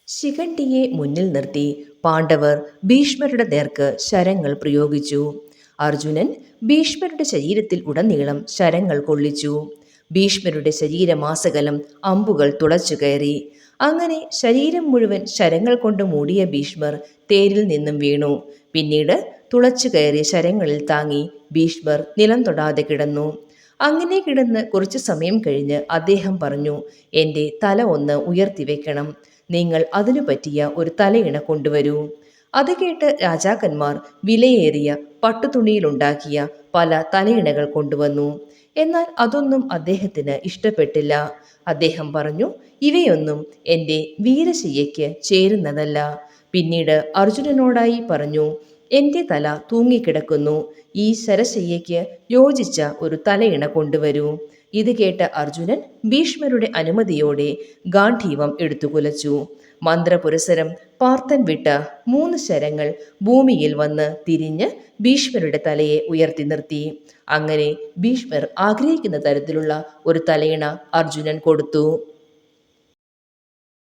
ശിഖണ്ഡിയെ മുന്നിൽ നിർത്തി പാണ്ഡവർ ഭീഷ്മരുടെ നേർക്ക് ശരങ്ങൾ പ്രയോഗിച്ചു. അർജുനൻ ഭീഷ്മരുടെ ശരീരത്തിൽ ഉടനീളം ശരങ്ങൾ കൊള്ളിച്ചു. ഭീഷ്മരുടെ ശരീരമാസകലം അമ്പുകൾ തുളച്ചു കയറി. അങ്ങനെ ശരീരം മുഴുവൻ ശരങ്ങൾ കൊണ്ട് മൂടിയ ഭീഷ്മർ തേരിൽ നിന്നും വീണു. പിന്നീട് തുളച്ചു കയറിയ ശരങ്ങളിൽ താങ്ങി ഭീഷ്മർ നിലം തൊടാതെ കിടന്നു. അങ്ങനെ കിടന്ന് കുറച്ചു സമയം കഴിഞ്ഞ് അദ്ദേഹം പറഞ്ഞു, എൻ്റെ തല ഒന്ന് ഉയർത്തിവെക്കണം. നിങ്ങൾ അതിനു പറ്റിയ ഒരു തലയിണ കൊണ്ടുവരൂ. അത് കേട്ട് രാജാക്കന്മാർ വിലയേറിയ പട്ടുതുണിയിലുണ്ടാക്കിയ പല തലയിണകൾ കൊണ്ടുവന്നു. എന്നാൽ അതൊന്നും അദ്ദേഹത്തിന് ഇഷ്ടപ്പെട്ടില്ല. അദ്ദേഹം പറഞ്ഞു, ഇവയൊന്നും എൻ്റെ വീരശയ്യയ്ക്ക് ചേരുന്നതല്ല. പിന്നീട് അർജുനനോടായി പറഞ്ഞു, എൻ്റെ തല തൂങ്ങിക്കിടക്കുന്നു. ഈ ശരശയ്യയ്ക്ക് യോജിച്ച ഒരു തലയിണ കൊണ്ടുവരൂ. ഇത് കേട്ട അർജുനൻ ഭീഷ്മരുടെ അനുമതിയോടെ ഗാന്ധീവം എടുത്തുകുലച്ചു. മന്ത്രപുരസരം പാർത്തൻ വിട്ട 3 ശരങ്ങൾ ഭൂമിയിൽ വന്ന് തിരിഞ്ഞ് ഭീഷ്മരുടെ തലയെ ഉയർത്തി നിർത്തി. അങ്ങനെ ഭീഷ്മർ ആഗ്രഹിക്കുന്ന തരത്തിലുള്ള ഒരു തലയിണ അർജുനൻ കൊടുത്തു.